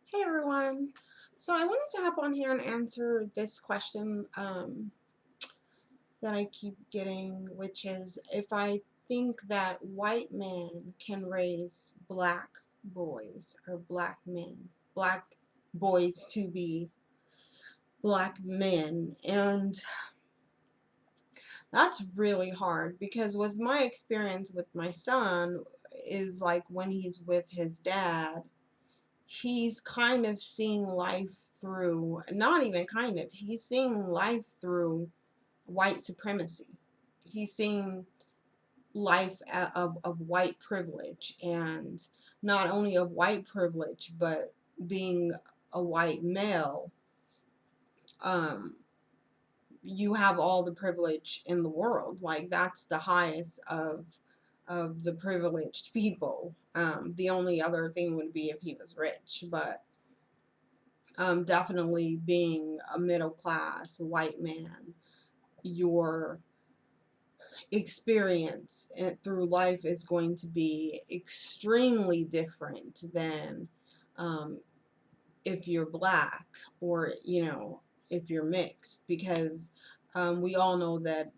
Hey everyone. So I wanted to hop on here and answer this question that I keep getting, which is if I think that white men can raise black boys or black boys to be black men. And that's really hard because with my experience with my son is like when he's with his dad, he's kind of seeing life through, not even kind of, he's seeing life through white supremacy. He's seeing life of white privilege, and not only of white privilege, but being a white male, um, you have all the privilege in the world. Like that's the highest of the privileged people. The only other thing would be if he was rich, but definitely being a middle class white man, your experience through life is going to be extremely different than um, if you're black or, if you're mixed, because we all know that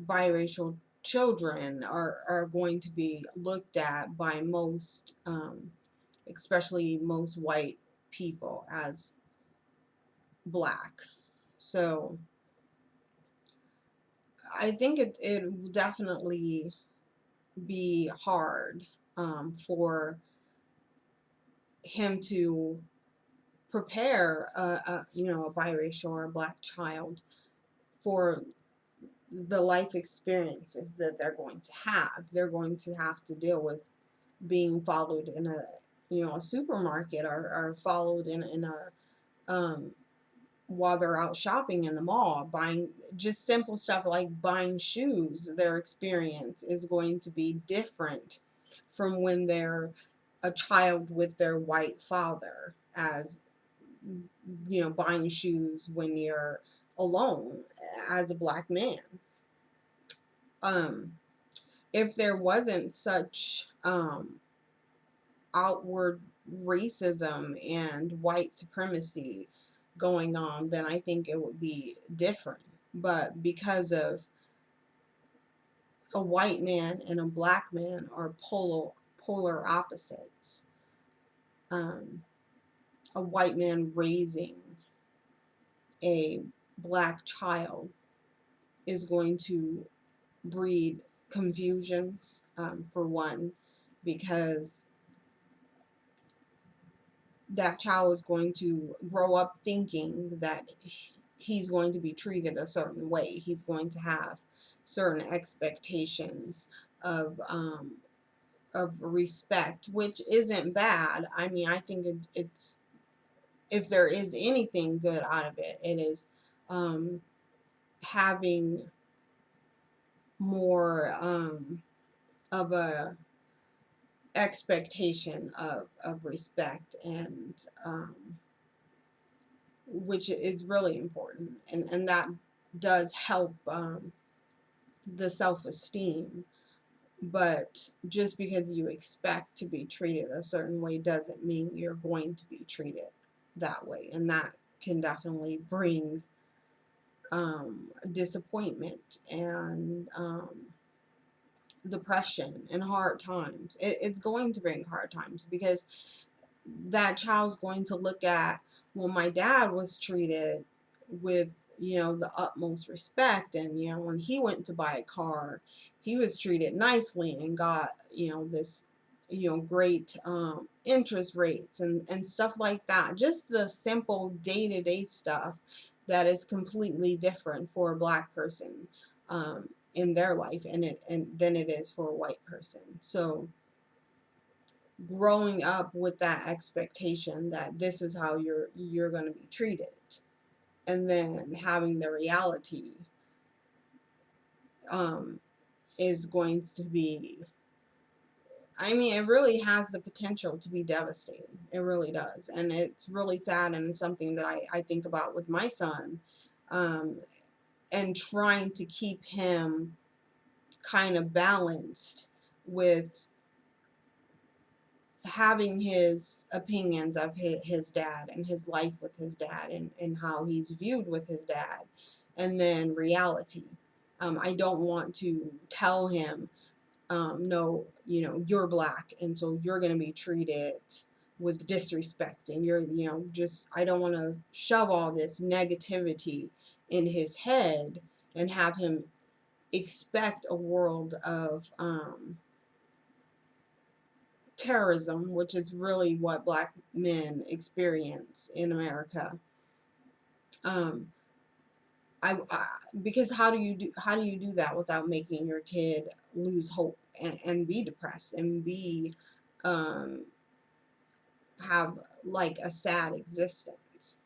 biracial children are going to be looked at by most, especially most white people, as black. So I think it will definitely be hard for him to prepare a biracial or a black child for the life experiences that they're going to have. They're going to have to deal with being followed in a supermarket, or followed in a while they're out shopping in the mall, buying just simple stuff like buying shoes. Their experience is going to be different from when they're a child with their white father, as buying shoes when you're alone as a black man. Um, if there wasn't such outward racism and white supremacy going on, then I think it would be different. But because of a white man and a black man are polar opposites, um, a white man raising a black child is going to breed confusion, for one, because that child is going to grow up thinking that he's going to be treated a certain way. He's going to have certain expectations of respect, which isn't bad. I mean, I think it's, if there is anything good out of it, it is um, having more of a expectation of respect, and which is really important, and that does help the self-esteem. But just because you expect to be treated a certain way doesn't mean you're going to be treated that way, and that can definitely bring disappointment and depression and hard times. It's going to bring hard times because that child's going to look at, well, my dad was treated with, the utmost respect, and, when he went to buy a car, he was treated nicely and got, this, great interest rates and stuff like that. Just the simple day-to-day stuff that is completely different for a black person in their life, and than it is for a white person. So growing up with that expectation that this is how you're going to be treated, and then having the reality um, is going to be, I mean, it really has the potential to be devastating. It really does. And it's really sad, and it's something that I think about with my son, um, and trying to keep him kind of balanced with having his opinions of his dad and his life with his dad, and how he's viewed with his dad, and then reality. I don't want to tell him, no, you're black, and so you're going to be treated with disrespect, and you're, just, I don't want to shove all this negativity in his head and have him expect a world of terrorism, which is really what black men experience in America. Um, I because how do you do that without making your kid lose hope, and be depressed, and be um, have like a sad existence?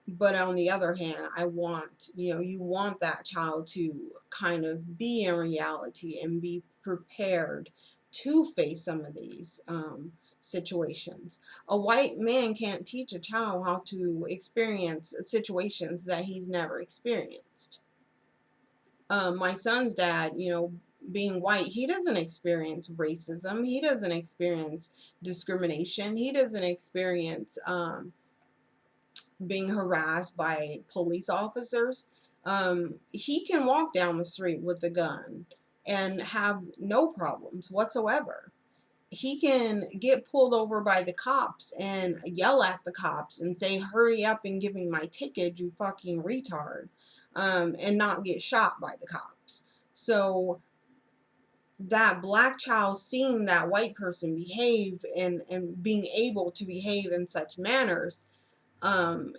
But on the other hand, I want, you want that child to kind of be in reality and be prepared to face some of these situations. A white man can't teach a child how to experience situations that he's never experienced. My son's dad, being white, he doesn't experience racism. He doesn't experience discrimination. He doesn't experience being harassed by police officers. He can walk down the street with a gun and have no problems whatsoever. He can get pulled over by the cops and yell at the cops and say, "Hurry up and give me my ticket, you fucking retard," and not get shot by the cops. So that black child seeing that white person behave, and being able to behave in such manners, um,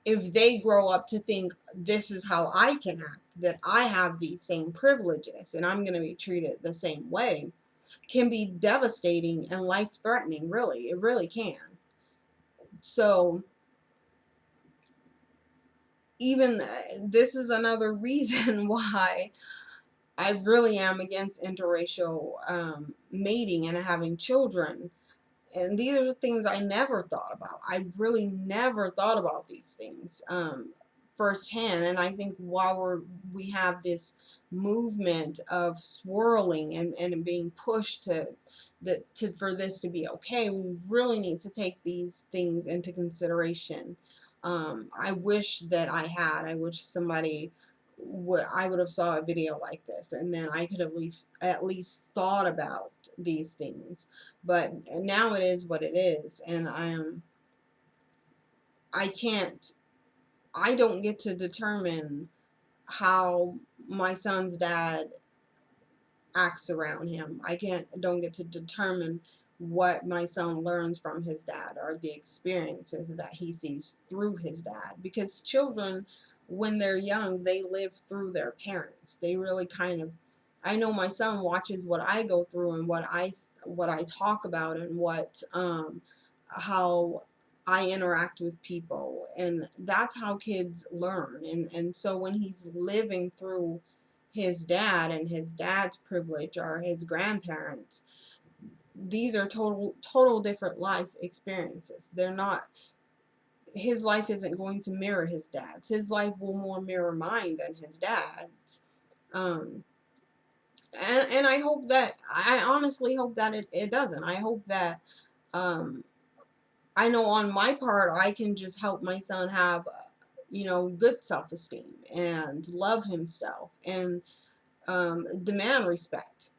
if they grow up to think, this is how I can act, that I have these same privileges and I'm going to be treated the same way, can be devastating and life threatening. Really, it really can. So even this is another reason why I really am against interracial mating and having children. And these are things I never thought about. I really never thought about these things firsthand. And I think while we have this movement of swirling, and being pushed for this to be okay, we really need to take these things into consideration. I wish that I wish somebody I would have saw a video like this, and then I could have at least thought about these things. But now it is what it is, and I can't, I don't get to determine how my son's dad acts around him. Don't get to determine what my son learns from his dad, or the experiences that he sees through his dad, because children, when they're young, they live through their parents. They really kind of, I know my son watches what I go through, and what I talk about, and how I interact with people, and that's how kids learn. And so when he's living through his dad and his dad's privilege, or his grandparents, these are total different life experiences. They're not, his life isn't going to mirror his dad's. His life will more mirror mine than his dad's. um and I honestly hope that it doesn't. I hope that um I know on my part I can just help my son have good self-esteem, and love himself, and demand respect.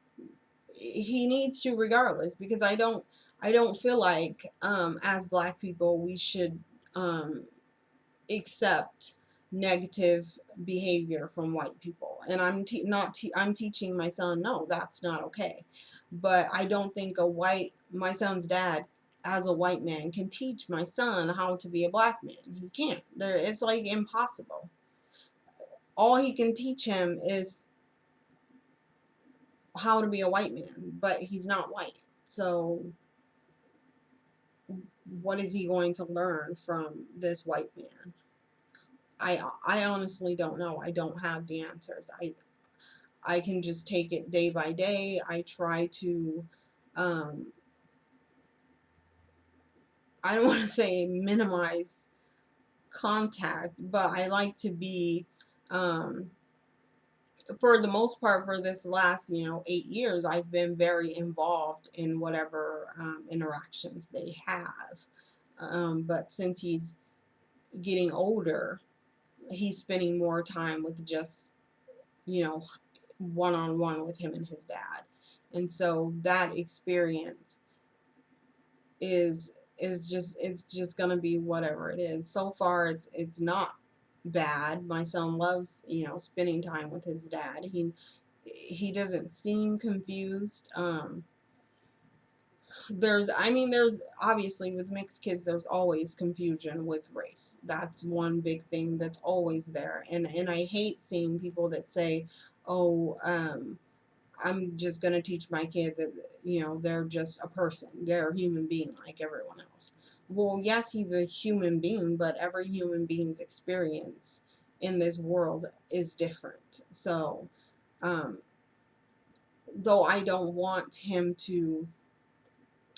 He needs to, regardless, because I don't feel like as black people we should um accept negative behavior from white people. And I'm teaching my son, no, that's not okay. But I don't think my son's dad, as a white man, can teach my son how to be a black man. He can't. It's like impossible. All he can teach him is how to be a white man, but he's not white. So what is he going to learn from this white man? I honestly don't know. I don't have the answers. I can just take it day by day. I try to um I don't want to say minimize contact, but I like to be um for the most part, for this last, 8 years, I've been very involved in whatever interactions they have. But since he's getting older, he's spending more time with just, you know, one on one with him and his dad. And so that experience it's just gonna be whatever it is. So far it's not bad. My son loves, spending time with his dad. He doesn't seem confused. There's obviously with mixed kids there's always confusion with race. That's one big thing that's always there. And I hate seeing people that say, oh, I'm just going to teach my kid that, they're just a person. They're a human being like everyone else. Well, yes, he's a human being, but every human being's experience in this world is different. So, though I don't want him to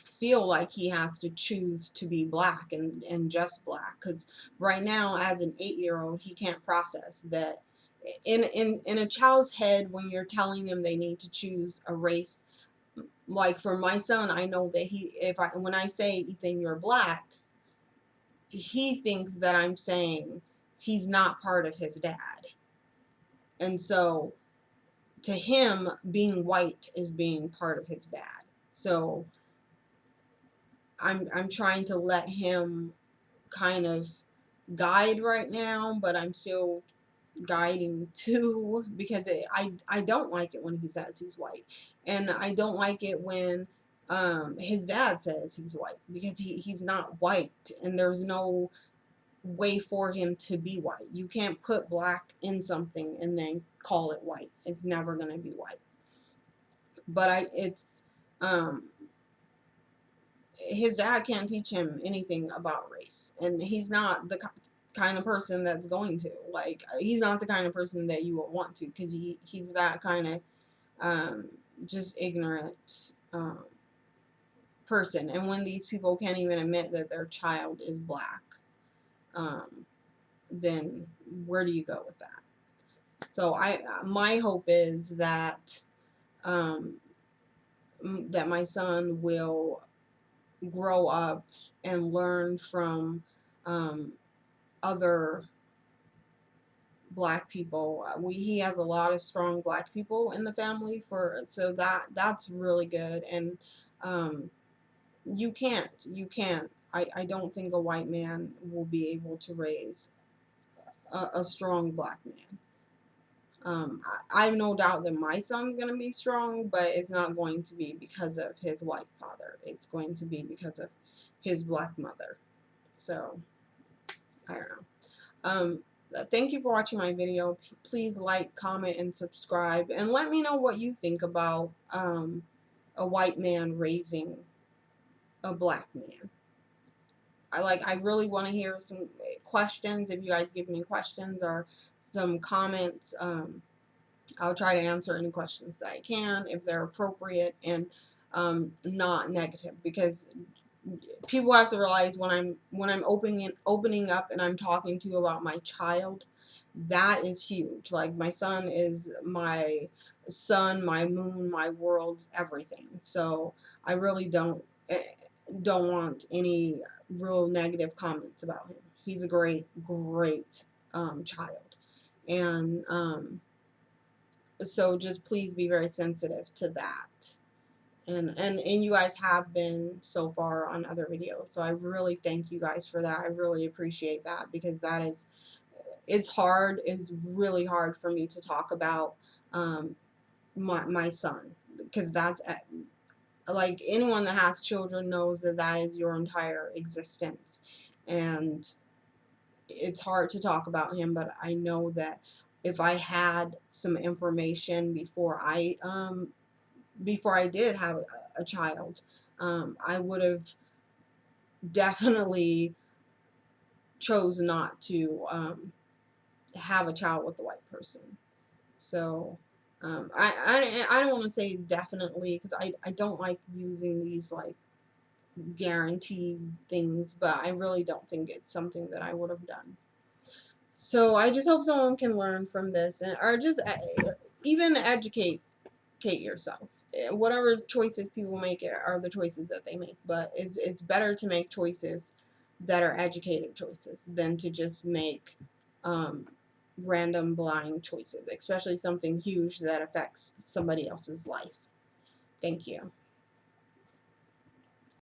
feel like he has to choose to be black and just black, because right now as an 8-year-old he can't process that. In a child's head, when you're telling them they need to choose a race, like for my son, I know that when I say, Ethan, you're black, he thinks that I'm saying he's not part of his dad. And so to him, being white is being part of his dad. So I'm trying to let him kind of guide right now, but I'm still guiding too, because I don't like it when he says he's white, and I don't like it when his dad says he's white, because he's not white, and there's no way for him to be white. You can't put black in something and then call it white. It's never going to be white. But it's um his dad can't teach him anything about race, and he's not the kind of person that's going to, like, he's not the kind of person that you would want to, because he's that kind of just ignorant person. And when these people can't even admit that their child is black, then where do you go with that? So my hope is that that my son will grow up and learn from other black people. He has a lot of strong black people in the family, so that's really good. And you can't. I don't think a white man will be able to raise a strong black man. I have no doubt that my son's going to be strong, but it's not going to be because of his white father. It's going to be because of his black mother. So, I don't know. Thank you for watching my video. Please like, comment, and subscribe. And let me know what you think about a white man raising a black man. I really want to hear some questions. If you guys give me questions or some comments, I'll try to answer any questions that I can if they're appropriate and not negative, because people have to realize when I'm opening up and I'm talking to you about my child, that is huge. Like, my son is my sun, my moon, my world, everything. So I really don't want any real negative comments about him. He's a great child, and so just please be very sensitive to that. And you guys have been so far on other videos, so I really thank you guys for that. I really appreciate that, because it's hard. It's really hard for me to talk about my son, because that's like, anyone that has children knows that is your entire existence, and it's hard to talk about him. But I know that if I had some information before I did have a child, I would have definitely chose not to have a child with a white person. So I don't want to say definitely, because I don't like using these like guaranteed things, but I really don't think it's something that I would have done. So I just hope someone can learn from this, and or just even educate yourself. Whatever choices people make are the choices that they make, but it's better to make choices that are educated choices than to just make um, random blind choices, especially something huge that affects somebody else's life. Thank you.